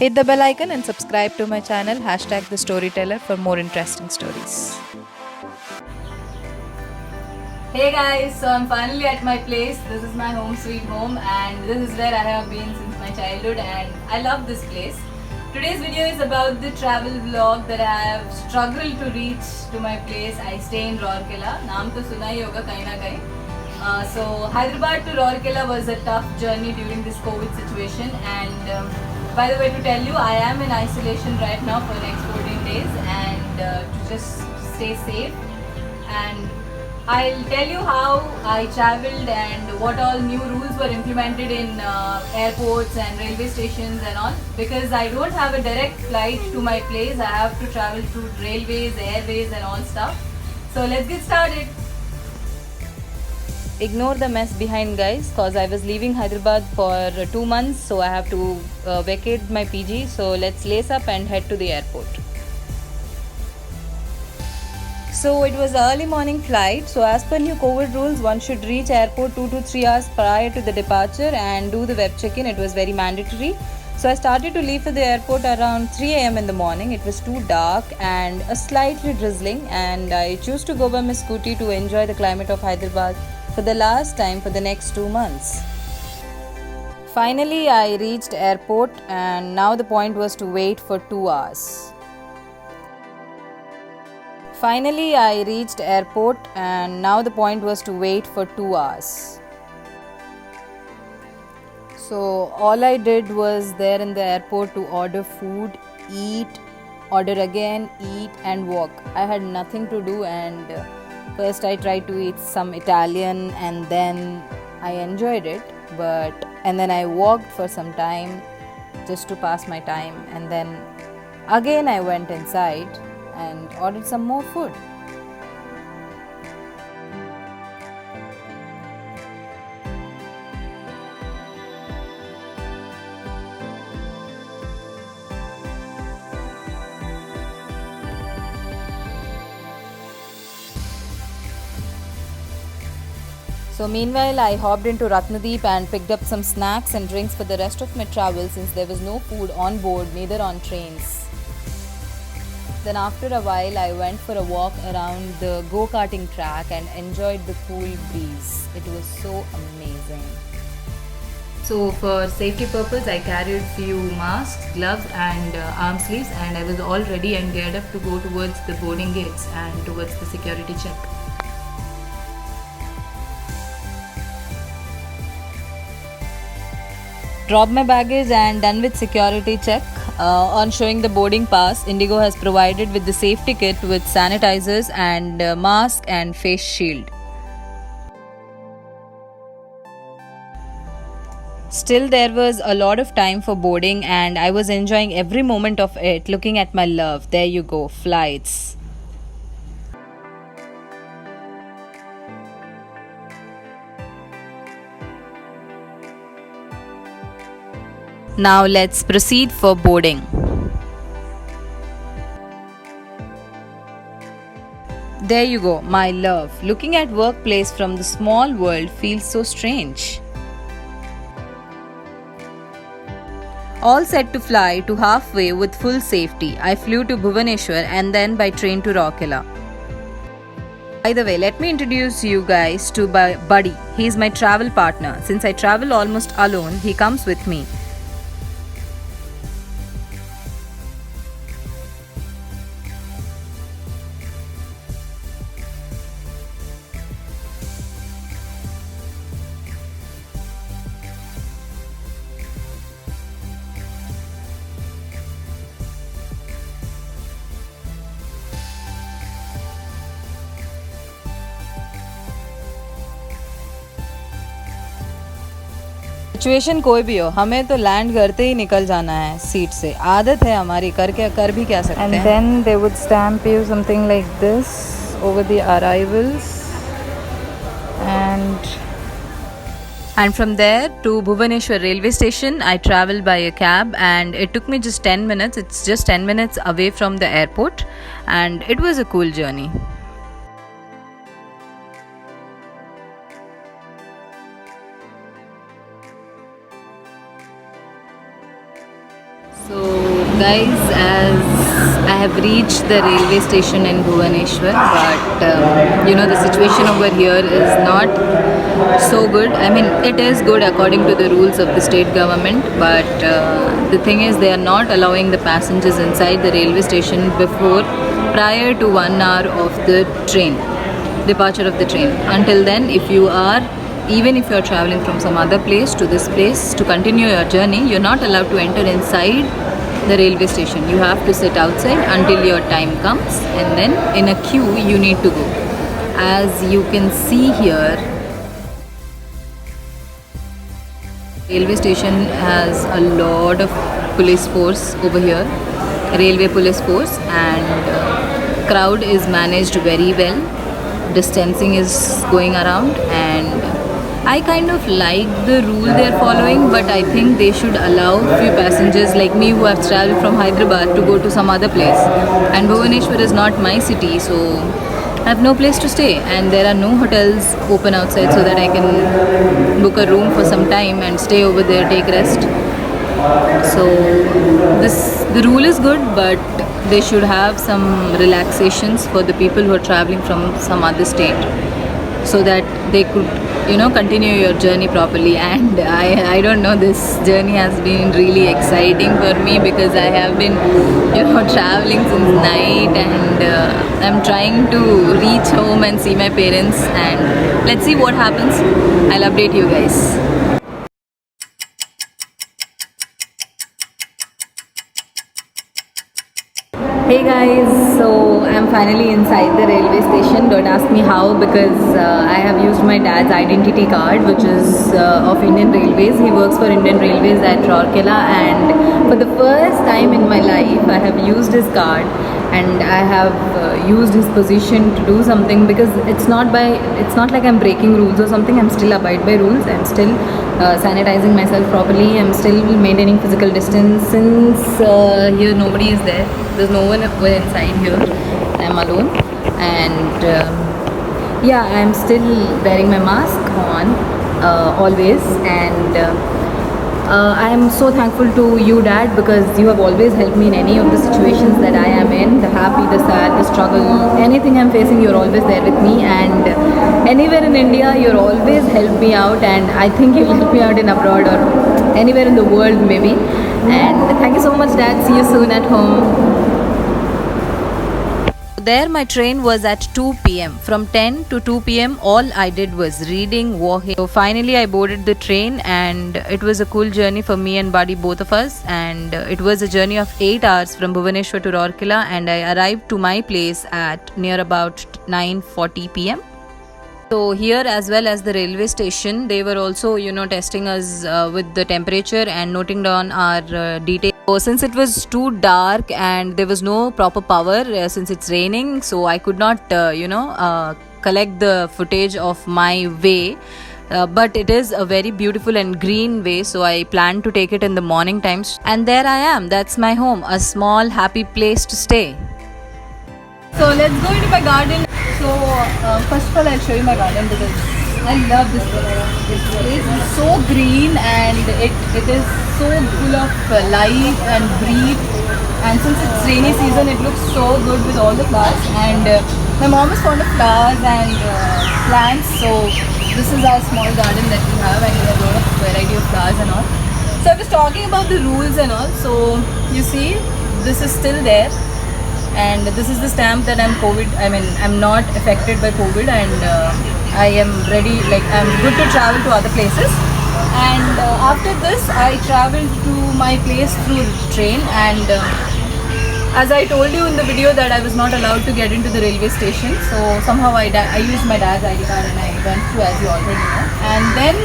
Hit the bell icon and subscribe to my channel #The Storyteller for more interesting stories. Hey guys, so I'm finally at my place. This is my home sweet home and this is where I have been since my childhood and I love this place. Today's video is about the travel vlog that I have struggled to reach to my place. I stay in Rourkela. Naam to suna hi hoga kahin na kahin. So Hyderabad to Rourkela was a tough journey during this COVID situation and by the way, to tell you, I am in isolation right now for the next 14 days and to just stay safe. And I'll tell you how I travelled and what all new rules were implemented in airports and railway stations and all. Because I don't have a direct flight to my place, I have to travel through railways, airways and all stuff. So let's get started. Ignore the mess behind, guys, cause I was leaving Hyderabad for 2 months, so I have to vacate my PG. So let's lace up and head to the airport. So it was early morning flight. So as per new COVID rules, one should reach airport 2 to 3 hours prior to the departure and do the web check-in. It was very mandatory. So I started to leave for the airport around 3 a.m. in the morning. It was too dark and a slightly drizzling, and I chose to go by my scooty to enjoy the climate of Hyderabad for the last time for the next 2 months. Finally, I reached airport and now the point was to wait for 2 hours. Finally, I reached airport and now the point was to wait for 2 hours. So all I did was there in the airport to order food, eat, order again, eat and walk. I had nothing to do and first I tried to eat some Italian and then I enjoyed it, and then I walked for some time just to pass my time, and then again I went inside and ordered some more food. So meanwhile, I hopped into Ratnadeep and picked up some snacks and drinks for the rest of my travel since there was no food on board, neither on trains. Then after a while, I went for a walk around the go-karting track and enjoyed the cool breeze. It was so amazing. So for safety purpose, I carried few masks, gloves and arm sleeves, and I was all ready and geared up to go towards the boarding gates and towards the security check. Dropped my baggage and done with security check. On showing the boarding pass, Indigo has provided with the safety kit with sanitizers and mask and face shield. Still, there was a lot of time for boarding and I was enjoying every moment of it, looking at my love. There you go, flights. Now let's proceed for boarding. There you go, my love. Looking at workplace from the small world feels so strange. All set to fly to halfway with full safety. I flew to Bhubaneswar and then by train to Rourkela. By the way, let me introduce you guys to Buddy. He is my travel partner. Since I travel almost alone, he comes with me. Situation कोई भी हो, हमें तो land करते ही निकल जाना है seat से. आदत है हमारी, कर भी क्या सकते हैं. And then they would stamp you something like this over the arrivals, and from there to Bhubaneswar railway station I traveled by a cab and it took me just 10 minutes. It's just 10 minutes away from the airport and it was a cool journey. So guys, as I have reached the railway station in Bhubaneswar, but the situation over here is not so good. I mean, it is good according to the rules of the state government, but the thing is they are not allowing the passengers inside the railway station before prior to 1 hour of the train departure of the train. Until then, even if you are traveling from some other place to this place to continue your journey, you're not allowed to enter inside the railway station. You have to sit outside until your time comes, and then in a queue you need to go. As you can see here, railway station has a lot of police force over here, railway police force, and crowd is managed very well. Distancing is going around, and I kind of like the rule they're following, but I think they should allow few passengers like me who have traveled from Hyderabad to go to some other place. And Bhubaneswar is not my city, so I have no place to stay, and there are no hotels open outside so that I can book a room for some time and stay over there, take rest. So the rule is good, but they should have some relaxations for the people who are traveling from some other state, so that they could continue your journey properly. And I don't know, this journey has been really exciting for me because I have been traveling since night, and I'm trying to reach home and see my parents, and let's see what happens. I'll update you guys. Hey guys, so I'm finally inside the railway station. Don't ask me how, because I have used my dad's identity card, which is of Indian Railways. He works for Indian Railways at Rourkela, and for the first time in my life I have used his card, and I have used his position to do something, because it's not like I'm breaking rules or something. I'm still abide by rules. I'm still sanitizing myself properly. I'm still maintaining physical distance, since here nobody is there. There's no one inside here. I'm alone, and yeah, I'm still wearing my mask on always, and I am so thankful to you, Dad, because you have always helped me in any of the situations that I am in, the happy, the sad, the struggle, anything I'm facing, you're always there with me. And anywhere in India, you're always helped me out, and I think you'll help me out in abroad or anywhere in the world maybe. And thank you so much, Dad. See you soon at home. There my train was at 2 p.m. From 10 to 2 p.m. all I did was reading, walking. So finally I boarded the train, and it was a cool journey for me and Buddy, both of us. And it was a journey of 8 hours from Bhubaneswar to Rourkela, and I arrived to my place at near about 9:40 p.m. So here, as well as the railway station, they were also testing us with the temperature and noting down our details. So since it was too dark and there was no proper power, since it's raining, so I could not collect the footage of my way. But it is a very beautiful and green way, so I plan to take it in the morning times. And there I am. That's my home, a small happy place to stay. So let's go into my garden. So first of all, I'll show you my garden, because I love this place. This place is so green, and it is so full of life and breathe. And since it's rainy season, it looks so good with all the flowers. And my mom is fond of flowers and plants, so this is our small garden that we have, and we have a lot of variety of flowers and all. So I was talking about the rules and all. So you see, this is still there. And this is the stamp that I'm not affected by COVID, and I am ready, I'm good to travel to other places. And after this, I traveled to my place through train, and as I told you in the video that I was not allowed to get into the railway station, so somehow I used my dad's ID card and I went through, as you already know. And then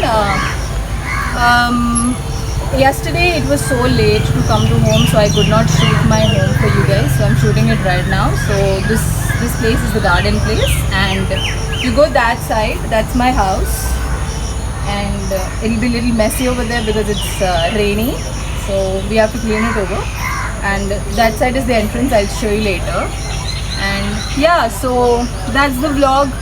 yesterday it was so late to come to home, so I could not shoot my home for you guys, so I'm shooting it right now. So this place is the garden place, and you go that side, that's my house, and it'll be a little messy over there because it's rainy, so we have to clean it over. And that side is the entrance. I'll show you later. And yeah, so that's the vlog.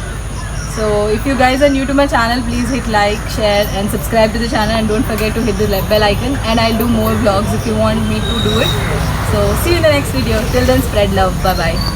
So if you guys are new to my channel, please hit like, share and subscribe to the channel, and don't forget to hit the bell icon, and I'll do more vlogs if you want me to do it. So see you in the next video. Till then, spread love. Bye bye.